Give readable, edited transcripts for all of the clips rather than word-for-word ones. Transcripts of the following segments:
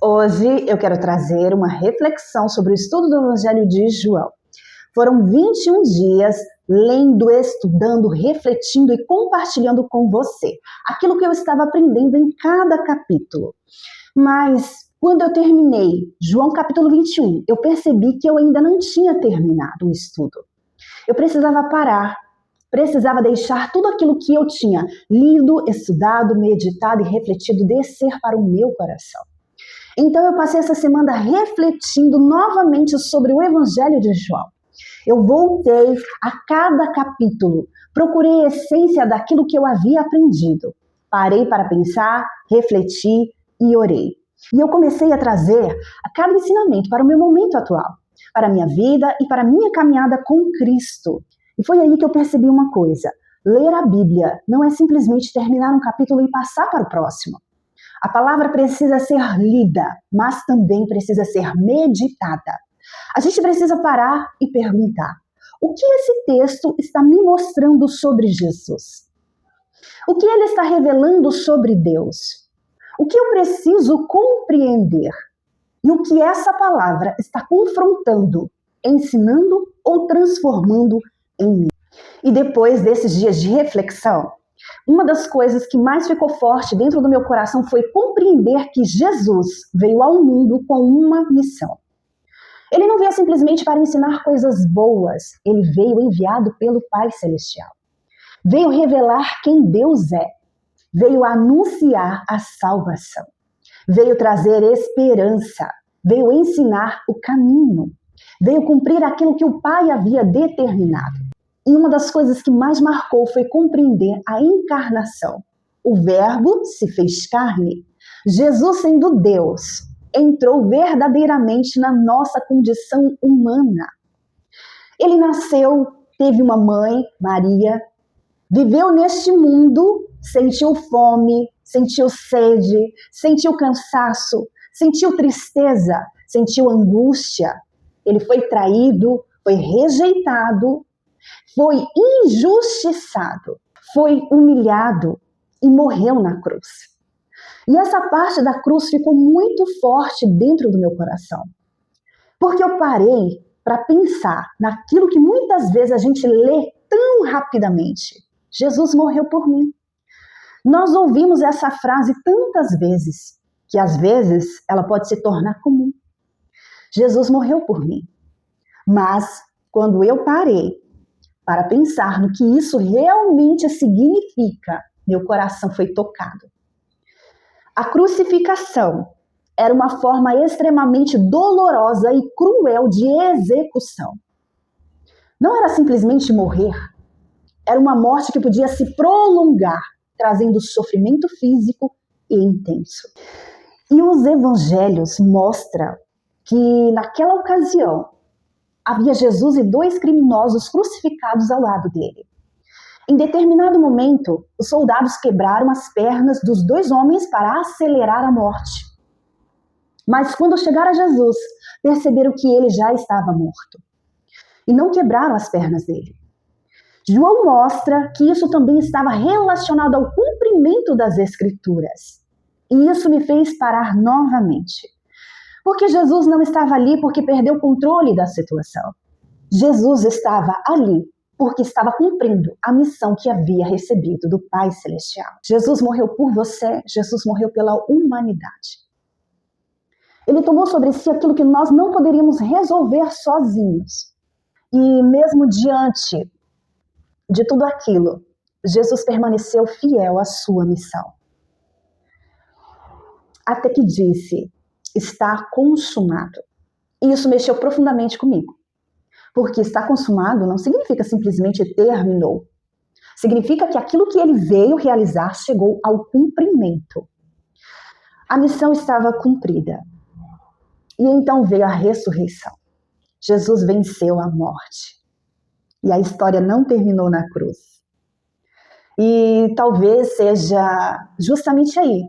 Hoje eu quero trazer uma reflexão sobre o estudo do Evangelho de João. Foram 21 dias lendo, estudando, refletindo e compartilhando com você aquilo que eu estava aprendendo em cada capítulo. Mas quando eu terminei João capítulo 21, eu percebi que eu ainda não tinha terminado o estudo. Eu precisava parar, precisava deixar tudo aquilo que eu tinha lido, estudado, meditado e refletido descer para o meu coração. Então eu passei essa semana refletindo novamente sobre o Evangelho de João. Eu voltei a cada capítulo, procurei a essência daquilo que eu havia aprendido. Parei para pensar, refletir e orei. E eu comecei a trazer a cada ensinamento para o meu momento atual, para a minha vida e para a minha caminhada com Cristo. E foi aí que eu percebi uma coisa: ler a Bíblia não é simplesmente terminar um capítulo e passar para o próximo. A palavra precisa ser lida, mas também precisa ser meditada. A gente precisa parar e perguntar: o que esse texto está me mostrando sobre Jesus? O que ele está revelando sobre Deus? O que eu preciso compreender? E o que essa palavra está confrontando, ensinando ou transformando em mim? E depois desses dias de reflexão, uma das coisas que mais ficou forte dentro do meu coração foi compreender que Jesus veio ao mundo com uma missão. Ele não veio simplesmente para ensinar coisas boas, ele veio enviado pelo Pai Celestial. Veio revelar quem Deus é, veio anunciar a salvação, veio trazer esperança, veio ensinar o caminho, veio cumprir aquilo que o Pai havia determinado. E uma das coisas que mais marcou foi compreender a encarnação. O Verbo se fez carne. Jesus, sendo Deus, entrou verdadeiramente na nossa condição humana. Ele nasceu, teve uma mãe, Maria, viveu neste mundo, sentiu fome, sentiu sede, sentiu cansaço, sentiu tristeza, sentiu angústia. Ele foi traído, foi rejeitado, foi injustiçado, foi humilhado e morreu na cruz. E essa parte da cruz ficou muito forte dentro do meu coração, porque eu parei para pensar naquilo que muitas vezes a gente lê tão rapidamente. Jesus morreu por mim. Nós ouvimos essa frase tantas vezes, que às vezes ela pode se tornar comum. Jesus morreu por mim. Mas quando eu parei para pensar no que isso realmente significa, meu coração foi tocado. A crucificação era uma forma extremamente dolorosa e cruel de execução. Não era simplesmente morrer, era uma morte que podia se prolongar, trazendo sofrimento físico e intenso. E os evangelhos mostram que naquela ocasião havia Jesus e 2 criminosos crucificados ao lado dele. Em determinado momento, os soldados quebraram as pernas dos 2 homens para acelerar a morte. Mas quando chegaram a Jesus, perceberam que ele já estava morto. E não quebraram as pernas dele. João mostra que isso também estava relacionado ao cumprimento das Escrituras. E isso me fez parar novamente. Porque Jesus não estava ali porque perdeu o controle da situação. Jesus estava ali porque estava cumprindo a missão que havia recebido do Pai Celestial. Jesus morreu por você, Jesus morreu pela humanidade. Ele tomou sobre si aquilo que nós não poderíamos resolver sozinhos. E mesmo diante de tudo aquilo, Jesus permaneceu fiel à sua missão. Até que disse: está consumado. E isso mexeu profundamente comigo. Porque está consumado não significa simplesmente terminou. Significa que aquilo que ele veio realizar chegou ao cumprimento. A missão estava cumprida. E então veio a ressurreição. Jesus venceu a morte. E a história não terminou na cruz. E talvez seja justamente aí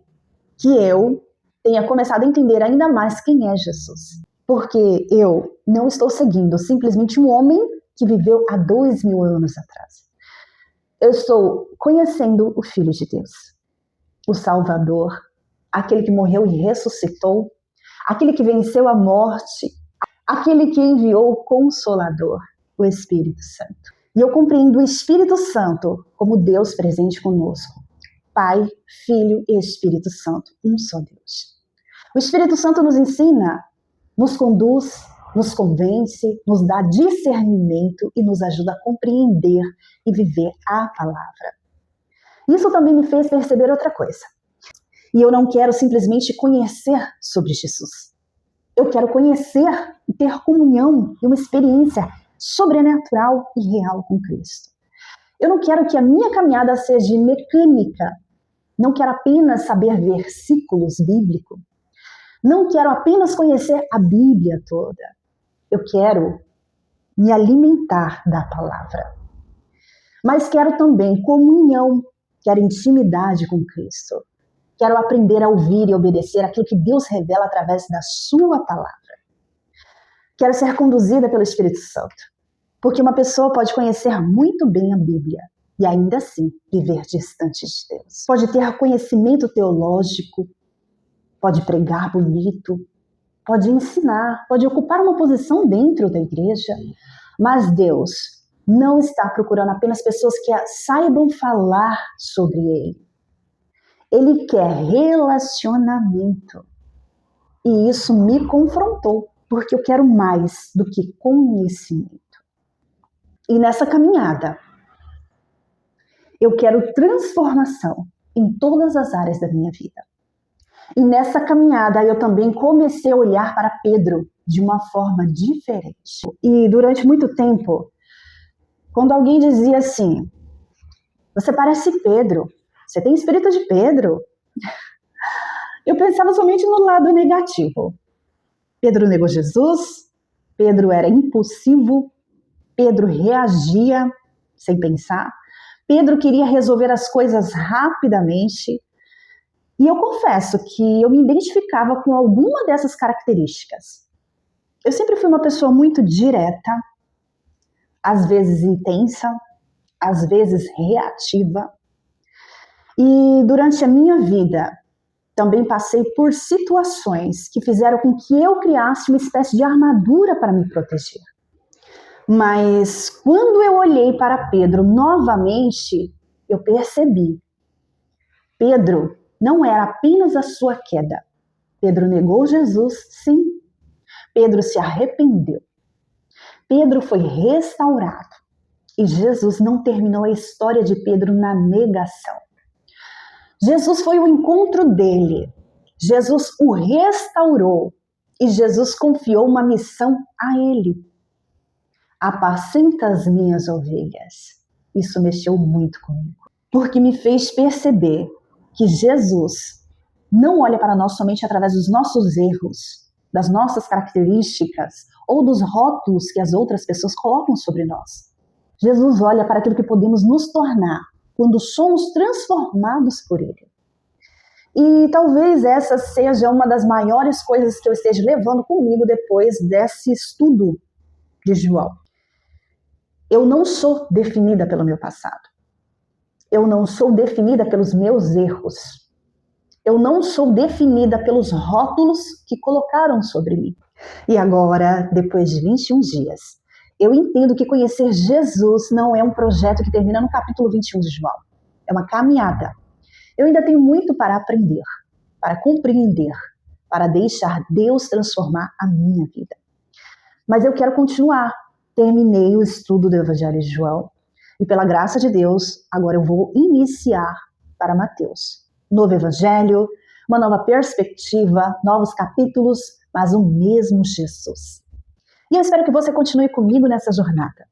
que eu tenha começado a entender ainda mais quem é Jesus. Porque eu não estou seguindo simplesmente um homem que viveu há 2000 anos atrás. Eu estou conhecendo o Filho de Deus, o Salvador, aquele que morreu e ressuscitou, aquele que venceu a morte, aquele que enviou o Consolador, o Espírito Santo. E eu compreendo o Espírito Santo como Deus presente conosco. Pai, Filho e Espírito Santo, um só Deus. O Espírito Santo nos ensina, nos conduz, nos convence, nos dá discernimento e nos ajuda a compreender e viver a palavra. Isso também me fez perceber outra coisa. E eu não quero simplesmente conhecer sobre Jesus. Eu quero conhecer e ter comunhão e uma experiência sobrenatural e real com Cristo. Eu não quero que a minha caminhada seja mecânica. Não quero apenas saber versículos bíblicos. Não quero apenas conhecer a Bíblia toda. Eu quero me alimentar da palavra. Mas quero também comunhão, quero intimidade com Cristo. Quero aprender a ouvir e obedecer aquilo que Deus revela através da sua palavra. Quero ser conduzida pelo Espírito Santo. Porque uma pessoa pode conhecer muito bem a Bíblia e ainda assim viver distante de Deus. Pode ter conhecimento teológico, pode pregar bonito, pode ensinar, pode ocupar uma posição dentro da igreja, mas Deus não está procurando apenas pessoas que saibam falar sobre Ele. Ele quer relacionamento. E isso me confrontou, porque eu quero mais do que conhecimento. E nessa caminhada, eu quero transformação em todas as áreas da minha vida. E nessa caminhada, eu também comecei a olhar para Pedro de uma forma diferente. E durante muito tempo, quando alguém dizia assim, você parece Pedro, você tem espírito de Pedro, eu pensava somente no lado negativo. Pedro negou Jesus, Pedro era impulsivo, Pedro reagia sem pensar, Pedro queria resolver as coisas rapidamente. E eu confesso que eu me identificava com alguma dessas características. Eu sempre fui uma pessoa muito direta, às vezes intensa, às vezes reativa. E durante a minha vida, também passei por situações que fizeram com que eu criasse uma espécie de armadura para me proteger. Mas quando eu olhei para Pedro novamente, eu percebi. Pedro não era apenas a sua queda. Pedro negou Jesus, sim. Pedro se arrependeu. Pedro foi restaurado. E Jesus não terminou a história de Pedro na negação. Jesus foi o encontro dele. Jesus o restaurou. E Jesus confiou uma missão a ele. Apacenta as minhas ovelhas. Isso mexeu muito comigo. Porque me fez perceber que Jesus não olha para nós somente através dos nossos erros, das nossas características ou dos rótulos que as outras pessoas colocam sobre nós. Jesus olha para aquilo que podemos nos tornar quando somos transformados por Ele. E talvez essa seja uma das maiores coisas que eu esteja levando comigo depois desse estudo de João. Eu não sou definida pelo meu passado. Eu não sou definida pelos meus erros. Eu não sou definida pelos rótulos que colocaram sobre mim. E agora, depois de 21 dias, eu entendo que conhecer Jesus não é um projeto que termina no capítulo 21 de João. É uma caminhada. Eu ainda tenho muito para aprender, para compreender, para deixar Deus transformar a minha vida. Mas eu quero continuar. Terminei o estudo do Evangelho de João. E pela graça de Deus, agora eu vou iniciar para Mateus. Novo Evangelho, uma nova perspectiva, novos capítulos, mas o mesmo Jesus. E eu espero que você continue comigo nessa jornada.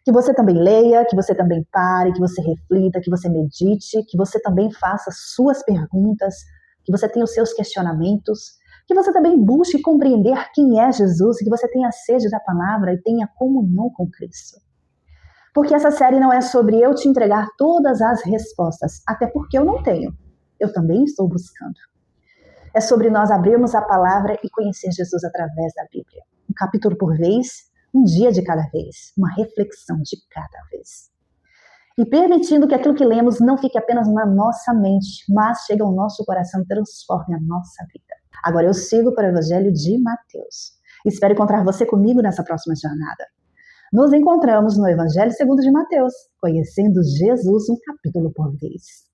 Que você também leia, que você também pare, que você reflita, que você medite, que você também faça suas perguntas, que você tenha os seus questionamentos, que você também busque compreender quem é Jesus e que você tenha sede da palavra e tenha comunhão com Cristo. Porque essa série não é sobre eu te entregar todas as respostas, até porque eu não tenho. Eu também estou buscando. É sobre nós abrirmos a palavra e conhecer Jesus através da Bíblia. Um capítulo por vez, um dia de cada vez, uma reflexão de cada vez. E permitindo que aquilo que lemos não fique apenas na nossa mente, mas chegue ao nosso coração e transforme a nossa vida. Agora eu sigo para o Evangelho de Mateus. Espero encontrar você comigo nessa próxima jornada. Nos encontramos no Evangelho segundo de Mateus, conhecendo Jesus um capítulo por vez.